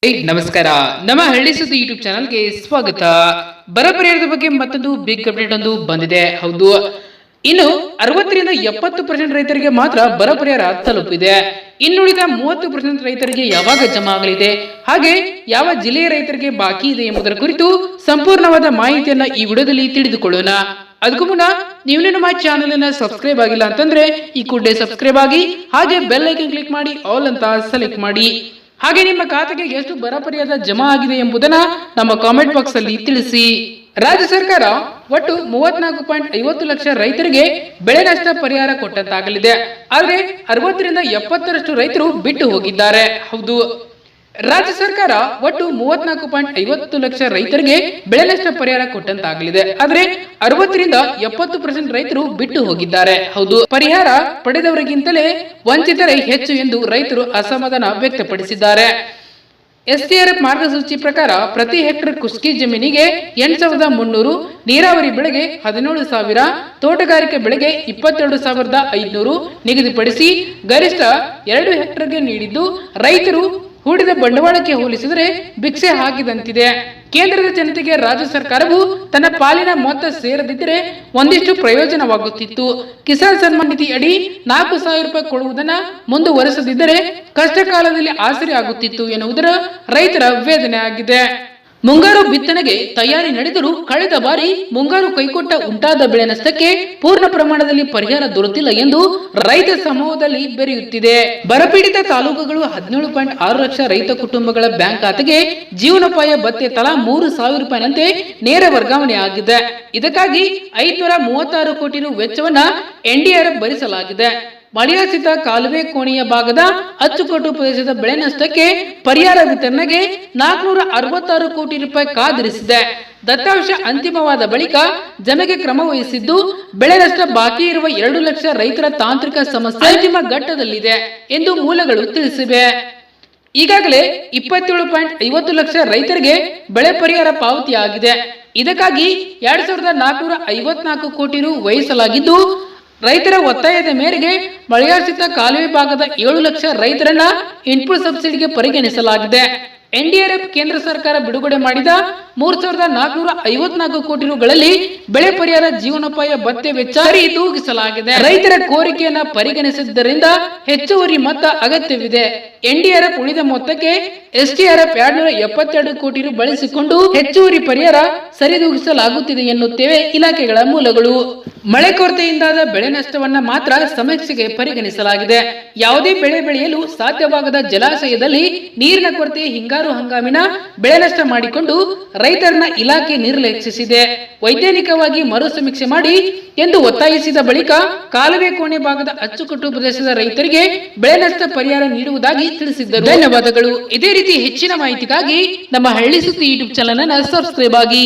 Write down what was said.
ನಮಸ್ಕಾರ. ನಮ್ಮ ಹಳ್ಳಿ ಸುದ್ದಿ ಯೂಟ್ಯೂಬ್ ಚಾನಲ್ಗೆ ಸ್ವಾಗತ. ಬರ ಪರಿಹಾರದ ಬಗ್ಗೆ ಮತ್ತೊಂದು ಬಿಗ್ ಅಪ್ಡೇಟ್ ಒಂದು ಬಂದಿದೆ. ಹೌದು, ಇನ್ನು 60ರಿಂದ 70% ರೈತರಿಗೆ ಮಾತ್ರ ಬರ ಪರಿಹಾರ ತಲುಪಿದೆ. ಇನ್ನುಳಿದ 30% ರೈತರಿಗೆ ಯಾವಾಗ ಜಮಾ ಆಗಲಿದೆ, ಹಾಗೆ ಯಾವ ಜಿಲ್ಲೆಯ ರೈತರಿಗೆ ಬಾಕಿ ಇದೆ ಎಂಬುದರ ಕುರಿತು ಸಂಪೂರ್ಣವಾದ ಮಾಹಿತಿಯನ್ನ ಈ ವಿಡಿಯೋದಲ್ಲಿ ತಿಳಿದುಕೊಳ್ಳೋಣ. ಅದಕ್ಕೂ ಮುನ್ನ ನೀವು ನಮ್ಮ ಚಾನೆಲ್ ಅನ್ನ ಸಬ್ಸ್ಕ್ರೈಬ್ ಆಗಿಲ್ಲ ಅಂತಂದ್ರೆ ಈ ಕೂಡಲೇ ಸಬ್ಸ್ಕ್ರೈಬ್ ಆಗಿ, ಹಾಗೆ ಬೆಲ್ ಐಕನ್ ಕ್ಲಿಕ್ ಮಾಡಿ ಆಲ್ ಅಂತ ಸೆಲೆಕ್ಟ್ ಮಾಡಿ. ಹಾಗೆ ನಿಮ್ಮ ಖಾತೆಗೆ ಎಷ್ಟು ಬರ ಪರಿಹಾರ ಜಮಾ ಆಗಿದೆ ಎಂಬುದನ್ನ ನಮ್ಮ ಕಾಮೆಂಟ್ ಬಾಕ್ಸ್ ಅಲ್ಲಿ ತಿಳಿಸಿ. ರಾಜ್ಯ ಸರ್ಕಾರ ಒಟ್ಟು 34.50 ಲಕ್ಷ ರೈತರಿಗೆ ಬೆಳೆ ನಷ್ಟ ಪರಿಹಾರ ಕೊಟ್ಟಂತಾಗಲಿದೆ. ಆದರೆ 60ರಿಂದ 70ರಷ್ಟು ರೈತರು ಬಿಟ್ಟು ಹೋಗಿದ್ದಾರೆ. ಹೌದು, ರಾಜ್ಯ ಸರ್ಕಾರ ಒಟ್ಟು 34.50 ಲಕ್ಷ ರೈತರಿಗೆ ಬೆಳೆ ನಷ್ಟ ಪರಿಹಾರ ಕೊಟ್ಟಂತಾಗಲಿದೆ. ಆದ್ರೆ 60ರಿಂದ 70% ರೈತರು ಬಿಟ್ಟು ಹೋಗಿದ್ದಾರೆ. ಹೌದು, ಪರಿಹಾರ ಪಡೆದವರಿಗಿಂತಲೇ ವಂಚಿತರೇ ಹೆಚ್ಚು ಎಂದು ರೈತರು ಅಸಮಾಧಾನ ವ್ಯಕ್ತಪಡಿಸಿದ್ದಾರೆ. ಎಸ್ಡಿಆರ್ಎಫ್ ಮಾರ್ಗಸೂಚಿ ಪ್ರಕಾರ ಪ್ರತಿ ಹೆಕ್ಟರ್ ಕುಸ್ಕಿ ಜಮೀನಿಗೆ 8,300, ನೀರಾವರಿ ಬೆಳೆಗೆ 17,000, ತೋಟಗಾರಿಕೆ ಬೆಳೆಗೆ 22,500 ನಿಗದಿಪಡಿಸಿ ಗರಿಷ್ಠ 2 ಹೆಕ್ಟರ್ಗೆ ನೀಡಿದ್ದು, ರೈತರು ಹೂಡಿದ ಬಂಡವಾಳಕ್ಕೆ ಹೋಲಿಸಿದರೆ ಭಿಕ್ಷೆ ಹಾಕಿದಂತಿದೆ. ಕೇಂದ್ರದ ಜನತೆಗೆ ರಾಜ್ಯ ಸರ್ಕಾರವು ತನ್ನ ಪಾಲಿನ ಮೊತ್ತ ಸೇರದಿದ್ದರೆ ಒಂದಿಷ್ಟು ಪ್ರಯೋಜನವಾಗುತ್ತಿತ್ತು. ಕಿಸಾನ್ ಸನ್ಮಾನ್ ನಿಧಿ ಅಡಿ 4,000 ರೂಪಾಯಿ ಕೊಡುವುದನ್ನ ಮುಂದುವರೆಸದಿದ್ದರೆ ಕಷ್ಟ ಕಾಲದಲ್ಲಿ ಆಸರೆ ಆಗುತ್ತಿತ್ತು ಎನ್ನುವುದರ ರೈತರ ವೇದನೆ ಆಗಿದೆ. ಮುಂಗಾರು ಬಿತ್ತನೆಗೆ ತಯಾರಿ ನಡೆದರೂ ಕಳೆದ ಬಾರಿ ಮುಂಗಾರು ಕೈಕೊಟ್ಟ ಉಂಟಾದ ಬೆಳೆ ನಷ್ಟಕ್ಕೆ ಪೂರ್ಣ ಪ್ರಮಾಣದಲ್ಲಿ ಪರಿಹಾರ ದೊರೆತಿಲ್ಲ ಎಂದು ರೈತ ಸಮೂಹದಲ್ಲಿ ಬೆರೆಯುತ್ತಿದೆ. ಬರಪೀಡಿತ ತಾಲೂಕುಗಳು 17.6 ಲಕ್ಷ ರೈತ ಕುಟುಂಬಗಳ ಬ್ಯಾಂಕ್ ಖಾತೆಗೆ ಜೀವನೋಪಾಯ ಭತ್ಯೆ ತಲಾ 3,000 ರೂಪಾಯಿನಂತೆ ನೇರ ವರ್ಗಾವಣೆ ಆಗಿದೆ. ಇದಕ್ಕಾಗಿ 536 ಕೋಟಿ ರು ವೆಚ್ಚವನ್ನ ಎನ್ಡಿಆರ್ಎಫ್ ಭರಿಸಲಾಗಿದೆ. ಮಳೆಯಾಶ್ರಿತ ಕಾಲುವೆ ಕೋಣೆಯ ಭಾಗದ ಅಚ್ಚುಕಟ್ಟು ಪ್ರದೇಶದ ಬೆಳೆ ನಷ್ಟಕ್ಕೆ ಪರಿಹಾರ ವಿತರಣೆಗೆ 466 ಕೋಟಿ ರೂಪಾಯಿ ಕಾದಿರಿಸಿದೆ. ದತ್ತಾಂಶ ಅಂತಿಮವಾದ ಬಳಿಕ ಜಮೆಗೆ ಕ್ರಮ ವಹಿಸಿದ್ದು, ಬೆಳೆ ನಷ್ಟ ಬಾಕಿ ಇರುವ 2 ಲಕ್ಷ ರೈತರ ತಾಂತ್ರಿಕ ಸಮಸ್ಯೆ ಅಂತಿಮ ಘಟ್ಟದಲ್ಲಿದೆ ಎಂದು ಮೂಲಗಳು ತಿಳಿಸಿವೆ. ಈಗಾಗಲೇ 27.50 ಲಕ್ಷ ರೈತರಿಗೆ ಬೆಳೆ ಪರಿಹಾರ ಪಾವತಿಯಾಗಿದೆ. ಇದಕ್ಕಾಗಿ 2,454 ಕೋಟಿ ರು ವ್ಯಯಿಸಲಾಗಿದ್ದು, ರೈತರ ಒತ್ತಾಯದ ಮೇರೆಗೆ ಮಳೆಯಾಶ್ರಿತ ಕಾಲುವೆ ಭಾಗದ 7 ಲಕ್ಷ ರೈತರನ್ನ ಇನ್ಪುಟ್ ಸಬ್ಸಿಡಿಗೆ ಪರಿಗಣಿಸಲಾಗಿದೆ. ಎನ್ಡಿಆರ್ಎಫ್ ಕೇಂದ್ರ ಸರ್ಕಾರ ಬಿಡುಗಡೆ ಮಾಡಿದ 3,454 ಕೋಟಿ ರುಗಳಲ್ಲಿ ಬೆಳೆ ಪರಿಹಾರ ಜೀವನೋಪಾಯ ಭತ್ಯೆ ವೆಚ್ಚ ತೂಗಿಸಲಾಗಿದೆ. ರೈತರ ಕೋರಿಕೆಯನ್ನ ಪರಿಗಣಿಸಿದ್ದರಿಂದ ಹೆಚ್ಚುವರಿ ಮೊತ್ತ ಅಗತ್ಯವಿದೆ. ಎನ್ಡಿಆರ್ಎಫ್ ಉಳಿದ ಮೊತ್ತಕ್ಕೆ ಎಸ್ಡಿಆರ್ಎಫ್ 272 ಕೋಟಿ ರು ಬಳಸಿಕೊಂಡು ಹೆಚ್ಚುವರಿ ಪರಿಹಾರ ಸರಿದೂಗಿಸಲಾಗುತ್ತಿದೆ ಎನ್ನುತ್ತೇವೆ ಇಲಾಖೆಗಳ ಮೂಲಗಳು. ಮಳೆ ಕೊರತೆಯಿಂದಾದ ಬೆಳೆ ನಷ್ಟವನ್ನ ಮಾತ್ರ ಸಮೀಕ್ಷೆಗೆ ಪರಿಗಣಿಸಲಾಗಿದೆ. ಯಾವುದೇ ಬೆಳೆ ಬೆಳೆಯಲು ಸಾಧ್ಯವಾಗದ ಜಲಾಶಯದಲ್ಲಿ ನೀರಿನ ಕೊರತೆ ಹಿಂಗಾರು ಹಂಗಾಮಿನ ಬೆಳೆ ನಷ್ಟ ಮಾಡಿಕೊಂಡು ರೈತರನ್ನ ಇಲಾಖೆ ನಿರ್ಲಕ್ಷಿಸಿದೆ. ವೈಜ್ಞಾನಿಕವಾಗಿ ಮರು ಸಮೀಕ್ಷೆ ಮಾಡಿ ಎಂದು ಒತ್ತಾಯಿಸಿದ ಬಳಿಕ ಕಾಲುವೆ ಕೋಣೆ ಭಾಗದ ಅಚ್ಚುಕಟ್ಟು ಪ್ರದೇಶದ ರೈತರಿಗೆ ಬೆಳೆ ನಷ್ಟ ಪರಿಹಾರ ನೀಡುವುದಾಗಿ ತಿಳಿಸಿದ್ದರು. ಧನ್ಯವಾದಗಳು. ಇದೇ ರೀತಿ ಹೆಚ್ಚಿನ ಮಾಹಿತಿಗಾಗಿ ನಮ್ಮ ಹಳ್ಳಿ ಸುದ್ದಿ ಯೂಟ್ಯೂಬ್ ಚಾನೆಲ್ ಅನ್ನು ಸಬ್ಸ್ಕ್ರೈಬ್ ಆಗಿ.